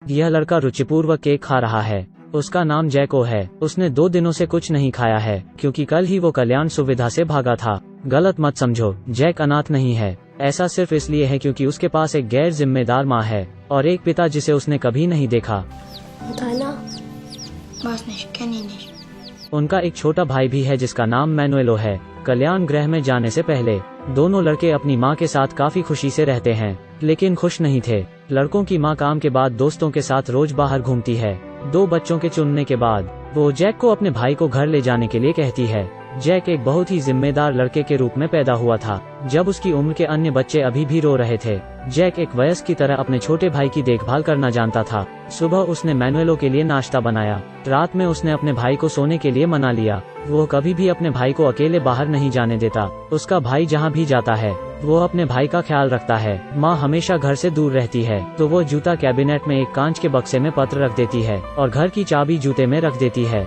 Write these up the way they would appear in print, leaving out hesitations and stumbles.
यह लड़का रुचिपूर्वक केक खा रहा है। उसका नाम जैको है। उसने 2 दिनों से कुछ नहीं खाया है क्योंकि कल ही वो कल्याण सुविधा से भागा था। गलत मत समझो, जैक अनाथ नहीं है। ऐसा सिर्फ इसलिए है क्योंकि उसके पास एक गैर जिम्मेदार माँ है और एक पिता जिसे उसने कभी नहीं देखा। उनका एक छोटा भाई भी है जिसका नाम मैनुएलो है। कल्याण गृह में जाने से पहले दोनों लड़के अपनी माँ के साथ काफी खुशी से रहते हैं, लेकिन खुश नहीं थे। लड़कों की माँ काम के बाद दोस्तों के साथ रोज बाहर घूमती है। 2 बच्चों के चुनने के बाद वो जैक को अपने भाई को घर ले जाने के लिए कहती है। जैक एक बहुत ही जिम्मेदार लड़के के रूप में पैदा हुआ था। जब उसकी उम्र के अन्य बच्चे अभी भी रो रहे थे, जैक एक वयस्क की तरह अपने छोटे भाई की देखभाल करना जानता था। सुबह उसने मैनुएलो के लिए नाश्ता बनाया। रात में उसने अपने भाई को सोने के लिए मना लिया। वो कभी भी अपने भाई को अकेले बाहर नहीं जाने देता। उसका भाई जहाँ भी जाता है वो अपने भाई का ख्याल रखता है। माँ हमेशा घर से दूर रहती है तो वो जूता कैबिनेट में एक कांच के बक्से में पत्र रख देती है और घर की चाबी जूते में रख देती है।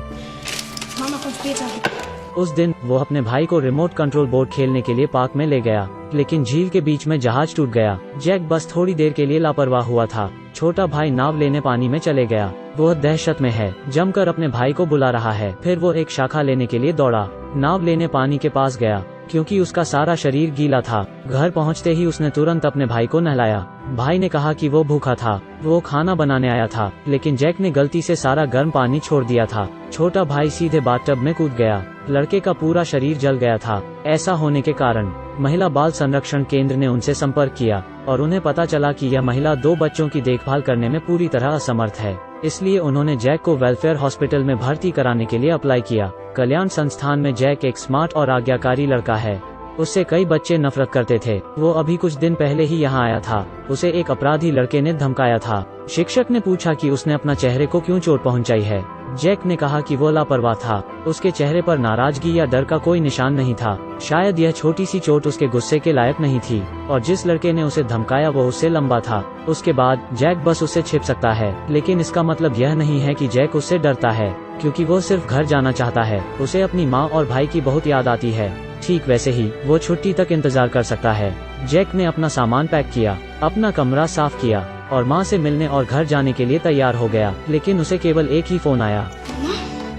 उस दिन वो अपने भाई को रिमोट कंट्रोल बोर्ड खेलने के लिए पार्क में ले गया, लेकिन झील के बीच में जहाज टूट गया। जैक बस थोड़ी देर के लिए लापरवाह हुआ था। छोटा भाई नाव लेने पानी में चले गया। वो दहशत में है, जमकर अपने भाई को बुला रहा है। फिर वो एक शाखा लेने के लिए दौड़ा। नाव लेने पानी के पास गया क्योंकि उसका सारा शरीर गीला था। घर पहुंचते ही उसने तुरंत अपने भाई को नहलाया। भाई ने कहा कि वो भूखा था, वो खाना बनाने आया था, लेकिन जैक ने गलती से सारा गर्म पानी छोड़ दिया था। छोटा भाई सीधे बाथटब में कूद गया। लड़के का पूरा शरीर जल गया था। ऐसा होने के कारण महिला बाल संरक्षण केंद्र ने उनसे संपर्क किया और उन्हें पता चला कि यह महिला 2 बच्चों की देखभाल करने में पूरी तरह असमर्थ है। इसलिए उन्होंने जैक को वेलफेयर हॉस्पिटल में भर्ती कराने के लिए अप्लाई किया। कल्याण संस्थान में जैक एक स्मार्ट और आज्ञाकारी लड़का है। उससे कई बच्चे नफरत करते थे। वो अभी कुछ दिन पहले ही यहाँ आया था। उसे एक अपराधी लड़के ने धमकाया था। शिक्षक ने पूछा कि उसने अपना चेहरे को क्यों चोट पहुंचाई है। जैक ने कहा कि वो लापरवाह था। उसके चेहरे पर नाराजगी या डर का कोई निशान नहीं था। शायद यह छोटी सी चोट उसके गुस्से के लायक नहीं थी और जिस लड़के ने उसे धमकाया वो उससे लंबा था। उसके बाद जैक बस उससे छिप सकता है, लेकिन इसका मतलब यह नहीं है कि जैक उससे डरता है, क्योंकि वो सिर्फ घर जाना चाहता है। उसे अपनी माँ और भाई की बहुत याद आती है। ठीक वैसे ही वो छुट्टी तक इंतजार कर सकता है। जैक ने अपना सामान पैक किया, अपना कमरा साफ किया और माँ से मिलने और घर जाने के लिए तैयार हो गया, लेकिन उसे केवल एक ही फोन आया।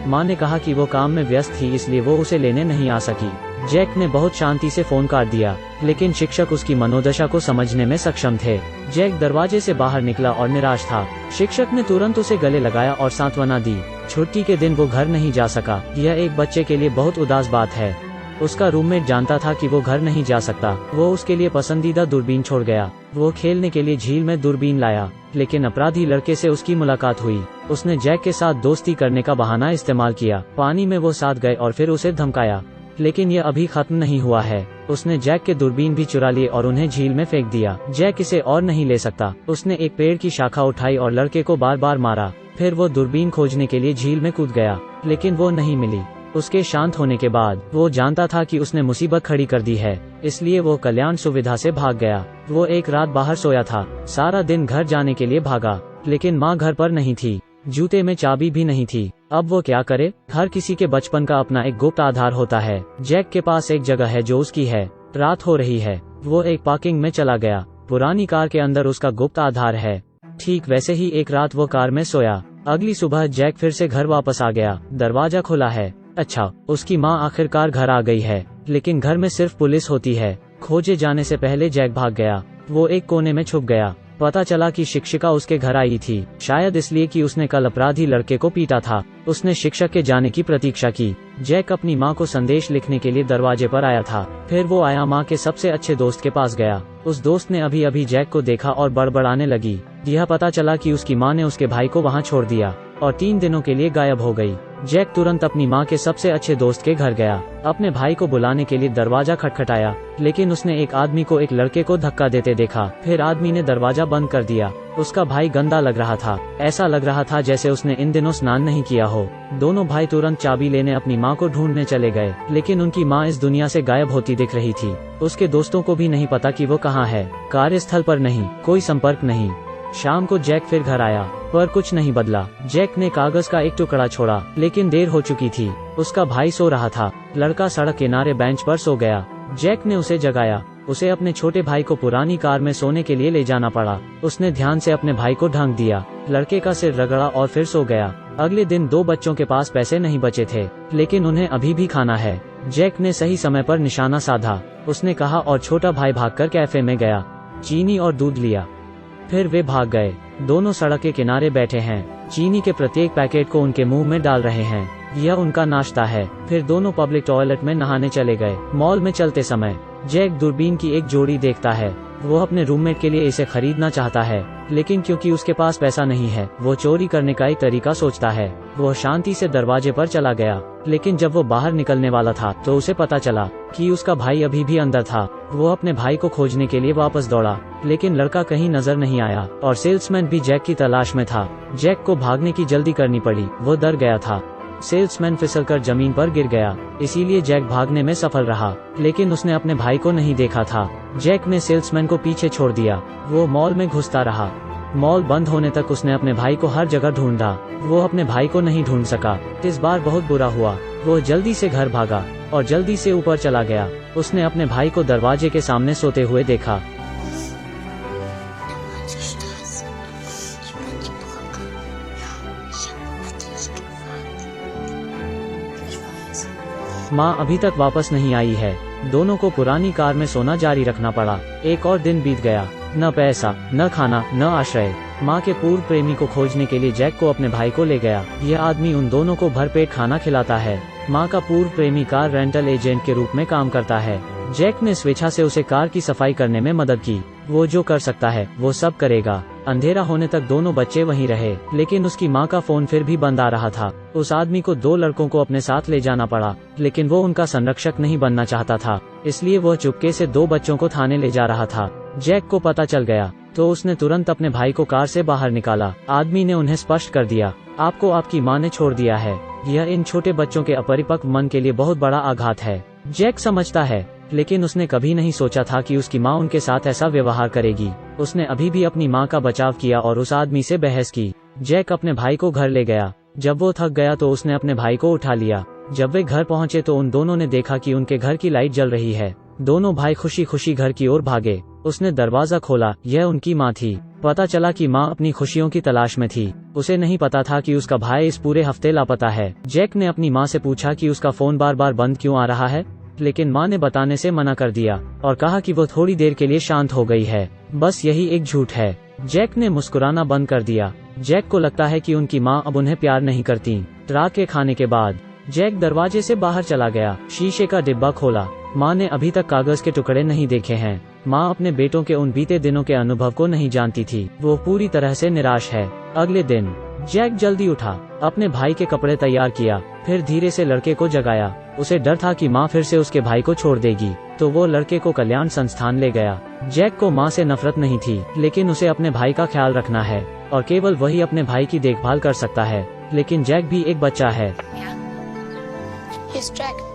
माँ ने कहा कि वो काम में व्यस्त थी, इसलिए वो उसे लेने नहीं आ सकी। जैक ने बहुत शांति से फोन काट दिया, लेकिन शिक्षक उसकी मनोदशा को समझने में सक्षम थे। जैक दरवाजे से बाहर निकला और निराश था। शिक्षक ने तुरंत उसे गले लगाया और सांत्वना दी। छुट्टी के दिन वो घर नहीं जा सका। यह एक बच्चे के लिए बहुत उदास बात है। उसका रूममेट जानता था कि वो घर नहीं जा सकता। वो उसके लिए पसंदीदा दूरबीन छोड़ गया। वो खेलने के लिए झील में दूरबीन लाया, लेकिन अपराधी लड़के से उसकी मुलाकात हुई। उसने जैक के साथ दोस्ती करने का बहाना इस्तेमाल किया। पानी में वो साथ गए और फिर उसे धमकाया, लेकिन यह अभी खत्म नहीं हुआ है। उसने जैक के दूरबीन भी चुरा लिए और उन्हें झील में फेंक दिया। जैक इसे और नहीं ले सकता। उसने एक पेड़ की शाखा उठाई और लड़के को बार बार मारा। फिर वो दूरबीन खोजने के लिए झील में कूद गया, लेकिन वो नहीं मिली। उसके शांत होने के बाद वो जानता था कि उसने मुसीबत खड़ी कर दी है, इसलिए वो कल्याण सुविधा से भाग गया। वो एक रात बाहर सोया था। सारा दिन घर जाने के लिए भागा, लेकिन माँ घर पर नहीं थी। जूते में चाबी भी नहीं थी। अब वो क्या करे? हर किसी के बचपन का अपना एक गुप्त आधार होता है। जैक के पास एक जगह है जो उसकी है। रात हो रही है। वो एक पार्किंग में चला गया। पुरानी कार के अंदर उसका गुप्त आधार है। ठीक वैसे ही एक रात वो कार में सोया। अगली सुबह जैक फिर से घर वापस आ गया। दरवाजा खुला है। अच्छा, उसकी माँ आखिरकार घर आ गई है, लेकिन घर में सिर्फ पुलिस होती है। खोजे जाने से पहले जैक भाग गया। वो एक कोने में छुप गया। पता चला कि शिक्षिका उसके घर आई थी, शायद इसलिए कि उसने कल अपराधी लड़के को पीटा था। उसने शिक्षक के जाने की प्रतीक्षा की। जैक अपनी माँ को संदेश लिखने के लिए दरवाजे पर आया था। फिर वो आया माँ के सबसे अच्छे दोस्त के पास गया। उस दोस्त ने अभी अभी जैक को देखा और बड़बड़ाने लगी। यह पता चला कि उसकी माँ ने उसके भाई को वहाँ छोड़ दिया और 3 दिनों के लिए गायब हो गई। जैक तुरंत अपनी माँ के सबसे अच्छे दोस्त के घर गया। अपने भाई को बुलाने के लिए दरवाजा खटखटाया, लेकिन उसने एक आदमी को एक लड़के को धक्का देते देखा। फिर आदमी ने दरवाजा बंद कर दिया। उसका भाई गंदा लग रहा था। ऐसा लग रहा था जैसे उसने इन दिनों स्नान नहीं किया हो। दोनों भाई तुरंत चाबी लेने अपनी माँ को ढूंढने चले गए, लेकिन उनकी माँ इस दुनिया से गायब होती दिख रही थी। उसके दोस्तों को भी नहीं पता कि वो कहाँ है। कार्यस्थल पर नहीं, कोई संपर्क नहीं। शाम को जैक फिर घर आया, पर कुछ नहीं बदला। जैक ने कागज का एक टुकड़ा छोड़ा, लेकिन देर हो चुकी थी। उसका भाई सो रहा था। लड़का सड़क किनारे बेंच पर सो गया। जैक ने उसे जगाया। उसे अपने छोटे भाई को पुरानी कार में सोने के लिए ले जाना पड़ा। उसने ध्यान से अपने भाई को ढंक दिया, लड़के का सिर रगड़ा और फिर सो गया। अगले दिन 2 बच्चों के पास पैसे नहीं बचे थे, लेकिन उन्हें अभी भी खाना है। जैक ने सही समय पर निशाना साधा। उसने कहा और छोटा भाई भागकर कैफे में गया, चीनी और दूध लिया। फिर वे भाग गए। दोनों सड़क के किनारे बैठे हैं, चीनी के प्रत्येक पैकेट को उनके मुंह में डाल रहे हैं। यह उनका नाश्ता है। फिर दोनों पब्लिक टॉयलेट में नहाने चले गए। मॉल में चलते समय जैक दूरबीन की एक जोड़ी देखता है। वो अपने रूममेट के लिए इसे खरीदना चाहता है, लेकिन क्योंकि उसके पास पैसा नहीं है, वो चोरी करने का एक तरीका सोचता है। वो शांति से दरवाजे पर चला गया, लेकिन जब वो बाहर निकलने वाला था तो उसे पता चला कि उसका भाई अभी भी अंदर था। वो अपने भाई को खोजने के लिए वापस दौड़ा, लेकिन लड़का कहीं नजर नहीं आया और सेल्समैन भी जैक की तलाश में था। जैक को भागने की जल्दी करनी पड़ी, वो डर गया था। सेल्समैन फिसलकर जमीन पर गिर गया, इसीलिए जैक भागने में सफल रहा, लेकिन उसने अपने भाई को नहीं देखा था। जैक ने सेल्समैन को पीछे छोड़ दिया। वो मॉल में घुसता रहा। मॉल बंद होने तक उसने अपने भाई को हर जगह ढूंढा। वो अपने भाई को नहीं ढूंढ सका। इस बार बहुत बुरा हुआ। वो जल्दी से घर भागा और जल्दी से ऊपर चला गया। उसने अपने भाई को दरवाजे के सामने सोते हुए देखा। माँ अभी तक वापस नहीं आई है। दोनों को पुरानी कार में सोना जारी रखना पड़ा। एक और दिन बीत गया, न पैसा, न खाना, न आश्रय। माँ के पूर्व प्रेमी को खोजने के लिए जैक को अपने भाई को ले गया। यह आदमी उन दोनों को भरपेट खाना खिलाता है। माँ का पूर्व प्रेमी कार रेंटल एजेंट के रूप में काम करता है। जैक ने स्वेच्छा से उसे कार की सफाई करने में मदद की। वो जो कर सकता है वो सब करेगा। अंधेरा होने तक दोनों बच्चे वहीं रहे, लेकिन उसकी माँ का फोन फिर भी बंद आ रहा था। उस आदमी को 2 लड़कों को अपने साथ ले जाना पड़ा, लेकिन वो उनका संरक्षक नहीं बनना चाहता था, इसलिए वह चुपके से 2 बच्चों को थाने ले जा रहा था। जैक को पता चल गया तो उसने तुरंत अपने भाई को कार से बाहर निकाला। आदमी ने उन्हें स्पष्ट कर दिया, आपको आपकी माँ ने छोड़ दिया है। यह इन छोटे बच्चों के अपरिपक्व मन के लिए बहुत बड़ा आघात है। जैक समझता है, लेकिन उसने कभी नहीं सोचा था कि उसकी माँ उनके साथ ऐसा व्यवहार करेगी। उसने अभी भी अपनी माँ का बचाव किया और उस आदमी से बहस की। जैक अपने भाई को घर ले गया। जब वो थक गया तो उसने अपने भाई को उठा लिया। जब वे घर पहुंचे तो उन दोनों ने देखा कि उनके घर की लाइट जल रही है। दोनों भाई खुशी खुशी घर की ओर भागे। उसने दरवाजा खोला, यह उनकी माँ थी। पता चला कि माँ अपनी खुशियों की तलाश में थी। उसे नहीं पता था कि उसका भाई इस पूरे हफ्ते लापता है। जैक ने अपनी माँ से पूछा कि उसका फोन बार बार बंद क्यों आ रहा है, लेकिन माँ ने बताने से मना कर दिया और कहा कि वो थोड़ी देर के लिए शांत हो गई है। बस यही एक झूठ है। जैक ने मुस्कुराना बंद कर दिया। जैक को लगता है कि उनकी माँ अब उन्हें प्यार नहीं करती। रात के खाने के बाद जैक दरवाजे से बाहर चला गया। शीशे का डिब्बा खोला। माँ ने अभी तक कागज के टुकड़े नहीं देखे हैं। माँ अपने बेटों के उन बीते दिनों के अनुभव को नहीं जानती थी। वो पूरी तरह से निराश है। अगले दिन जैक जल्दी उठा, अपने भाई के कपड़े तैयार किया, फिर धीरे से लड़के को जगाया। उसे डर था कि माँ फिर से उसके भाई को छोड़ देगी, तो वो लड़के को कल्याण संस्थान ले गया। जैक को माँ से नफरत नहीं थी, लेकिन उसे अपने भाई का ख्याल रखना है और केवल वही अपने भाई की देखभाल कर सकता है। लेकिन जैक भी एक बच्चा है। He's Jack.